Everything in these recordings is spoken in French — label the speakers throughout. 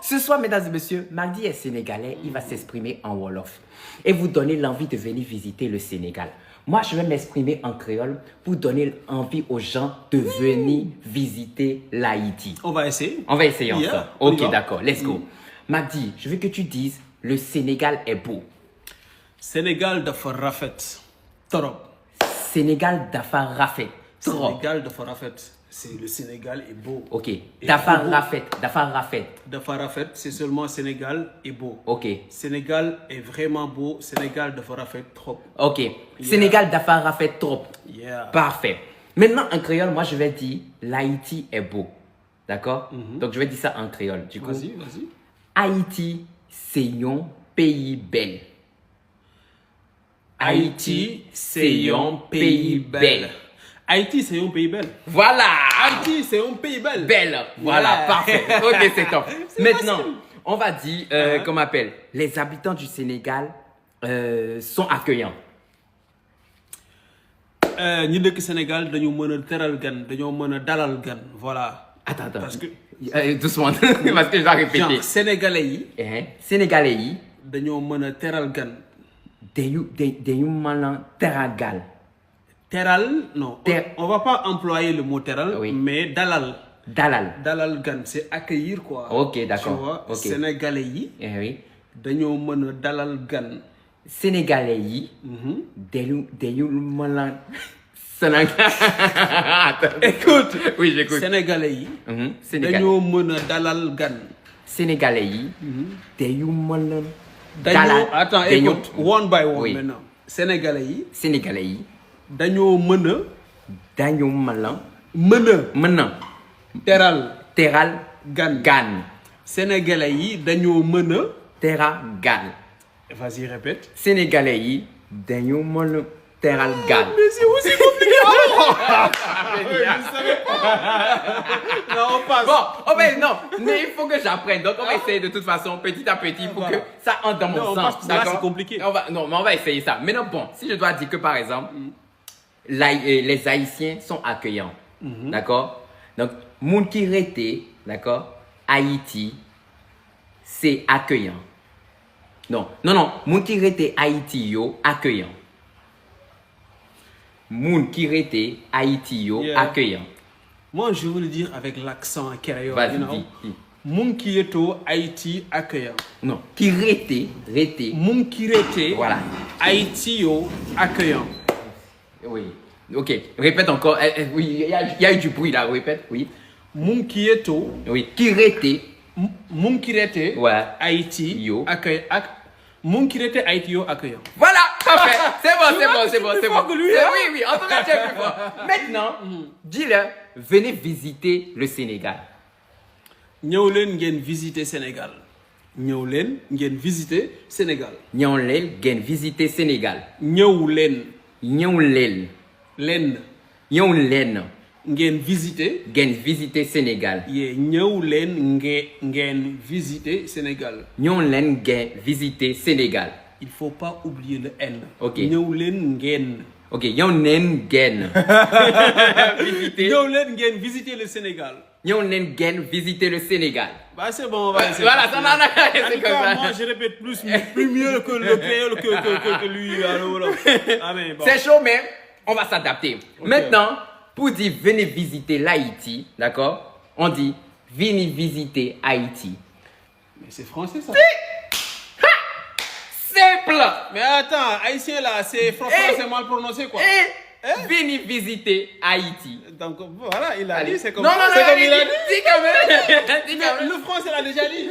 Speaker 1: ce soir, mesdames et messieurs, Magdi est sénégalais, il va s'exprimer en Wolof et vous donner l'envie de venir visiter le Sénégal. Moi, je vais m'exprimer en créole pour donner envie aux gens de venir visiter l'Haïti.
Speaker 2: On va essayer.
Speaker 1: On va essayer ensemble.
Speaker 2: Yeah,
Speaker 1: Ok, d'accord, let's go. Magdi, je veux que tu dises, le Sénégal est beau.
Speaker 2: Sénégal dafa rafet trop.
Speaker 1: Sénégal dafa rafet. Trop.
Speaker 2: Sénégal dafa rafet. C'est le Sénégal est beau.
Speaker 1: Ok.
Speaker 2: Et
Speaker 1: Dafa
Speaker 2: beau.
Speaker 1: rafet. Dafa rafet.
Speaker 2: Dafa rafet, c'est seulement Sénégal est beau.
Speaker 1: Ok.
Speaker 2: Sénégal est vraiment beau. Sénégal dafa rafet trop.
Speaker 1: Ok. Sénégal dafa rafet trop.
Speaker 2: Yeah.
Speaker 1: Parfait. Maintenant, en créole, moi, je vais dire l'Haïti est beau. D'accord? Donc, je vais dire ça en créole. Du coup,
Speaker 2: Vas-y, vas-y.
Speaker 1: Haïti, c'est un pays bel.
Speaker 2: Haïti, c'est un pays bel. Haïti, c'est un pays bel.
Speaker 1: Voilà!
Speaker 2: Haïti, c'est un pays bel.
Speaker 1: Belle. Voilà,
Speaker 2: Yeah.
Speaker 1: parfait. Ok, c'est top.
Speaker 2: C'est
Speaker 1: Maintenant,
Speaker 2: facile.
Speaker 1: on va dire, comment on appelle, les habitants du Sénégal sont accueillants.
Speaker 2: ñi dëkk Sénégal dañu mën a teral gan dañoo mën a dalal gan voilà.
Speaker 1: Attends.
Speaker 2: Parce que
Speaker 1: Doucement, parce que je dois répéter.
Speaker 2: genre sénégalais yi
Speaker 1: Sénégalais yi,
Speaker 2: dañoo mën a teral gan.
Speaker 1: dañu mën a teragal.
Speaker 2: Teral non. On va pas employer le mot teral.
Speaker 1: Oui.
Speaker 2: Mais dalal.
Speaker 1: Dalal.
Speaker 2: Dalal gan c'est accueillir quoi.
Speaker 1: Ok, d'accord.
Speaker 2: Tu vois
Speaker 1: Ok.
Speaker 2: sénégalais yi
Speaker 1: Oui.
Speaker 2: dañoo mën a dalal gan.
Speaker 1: Sénégalais yi, dañu mën a Attends.
Speaker 2: Écoute.
Speaker 1: Oui, j'écoute.
Speaker 2: Sénégalais yi.
Speaker 1: Sénégalais.
Speaker 2: dañoo mën a dalal gan.
Speaker 1: Sénégalais yi, dañu mën a
Speaker 2: dañoo attends
Speaker 1: dañu-
Speaker 2: écoute one by one
Speaker 1: Oui.
Speaker 2: maintenant. Sénégalais yi
Speaker 1: Sénégalais yi,
Speaker 2: dañoo mën a
Speaker 1: dañu mën a
Speaker 2: mën a teral
Speaker 1: teral
Speaker 2: gan.
Speaker 1: gan.
Speaker 2: Sénégalais yi dañoo mën a.
Speaker 1: Teragal.
Speaker 2: Vas-y répète.
Speaker 1: Sénégalais yi, dañu mën a teral gan.
Speaker 2: Mais c'est aussi compliqué. Je savais pas. Non, on passe.
Speaker 1: Bon, non, mais il faut que j'apprenne. Donc, on va essayer de toute façon, petit à petit, pour
Speaker 2: Voilà.
Speaker 1: que ça entre dans mon
Speaker 2: Non, on
Speaker 1: sens.
Speaker 2: passe, parce que là,
Speaker 1: D'accord?
Speaker 2: c'est compliqué.
Speaker 1: Non, mais on va essayer ça. Maintenant, bon, si je dois dire que, par exemple, les Haïtiens sont accueillants. D'accord? Donc, moun qui rete, d'accord? Haïti, c'est accueillant. Non, moun qui rete Haïti, yo, accueillant. Moun qui rete Haïti, yo,
Speaker 2: Yeah.
Speaker 1: accueillant.
Speaker 2: Moi, je veux le dire avec l'accent créole.
Speaker 1: Vas-y,
Speaker 2: you know.
Speaker 1: dis.
Speaker 2: Moun qui est au Haïti accueillant.
Speaker 1: Non, qui rete.
Speaker 2: Moun qui était
Speaker 1: Voilà.
Speaker 2: Haïti yo accueillant.
Speaker 1: Oui. Ok, répète encore. Oui, il y a eu du bruit là, répète. Oui.
Speaker 2: Moun qui est au
Speaker 1: Oui. Qui rete.
Speaker 2: Moun qui était
Speaker 1: Ouais.
Speaker 2: Haïti
Speaker 1: Yo.
Speaker 2: accueillant. Moun qui était Haïti yo accueillant.
Speaker 1: Voilà, parfait. C'est bon.
Speaker 2: plus fort que lui, hein?
Speaker 1: Oui, en tout cas, tu es plus fort. Maintenant, dis-leur, venez visiter le Sénégal.
Speaker 2: ñëw leen ngeen visiter Sénégal. ñëw leen ngeen visiter Sénégal.
Speaker 1: Nyon gen visiter Sénégal.
Speaker 2: ñëw leen
Speaker 1: Len.
Speaker 2: ngeen visiter.
Speaker 1: Gen visiter Sénégal.
Speaker 2: yee ñëw leen ngeen visiter Sénégal.
Speaker 1: Nyon gen visiter Sénégal.
Speaker 2: Il faut pas oublier le N.
Speaker 1: Ok.
Speaker 2: ñëw leen ngeen.
Speaker 1: Ok, yon gen visiter.
Speaker 2: ñëw leen ngeen visiter le Sénégal.
Speaker 1: Nyon gen visiter le Sénégal.
Speaker 2: Bah c'est bon, on va essayer.
Speaker 1: Voilà, ça n'en a
Speaker 2: En
Speaker 1: c'est
Speaker 2: tout
Speaker 1: comme
Speaker 2: cas,
Speaker 1: ça.
Speaker 2: moi je répète plus mieux que le créole que lui. Alors, ah mais bon.
Speaker 1: C'est chaud, mais on va s'adapter. Maintenant, pour dire venez visiter l'Haïti, d'accord? On dit venez visiter Haïti.
Speaker 2: Mais c'est français ça.
Speaker 1: Simple!
Speaker 2: Mais attends, haïtien là, c'est français mal prononcé quoi.
Speaker 1: Venez visiter Haïti.
Speaker 2: Donc voilà, il a dit, c'est comme
Speaker 1: Non,
Speaker 2: c'est comme il a dit.
Speaker 1: dis quand même. Dis quand même.
Speaker 2: Le français l'a déjà dit.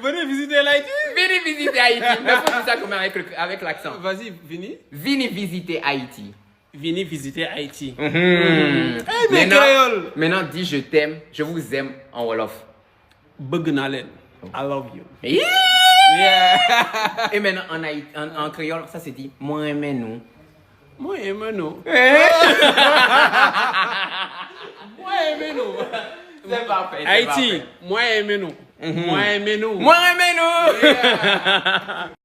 Speaker 2: Venez visiter l'Haïti.
Speaker 1: Venez visiter Haïti. Mais faut dire ça comme avec l'accent.
Speaker 2: Vas-y, venez.
Speaker 1: Venez visiter Haïti.
Speaker 2: Venez visiter Haïti.
Speaker 1: Mais
Speaker 2: créole.
Speaker 1: maintenant, dis je t'aime, je vous aime en Wolof.
Speaker 2: Bëgg naa leen. I love you.
Speaker 1: Yeah. Et maintenant, en créole, ça se dit moi aimé nous.
Speaker 2: Moi aimé nous. Moi aimé nous.
Speaker 1: C'est parfait.
Speaker 2: Haïti, moi aimé nous. Moi aimé nous.
Speaker 1: Moi aimé nous.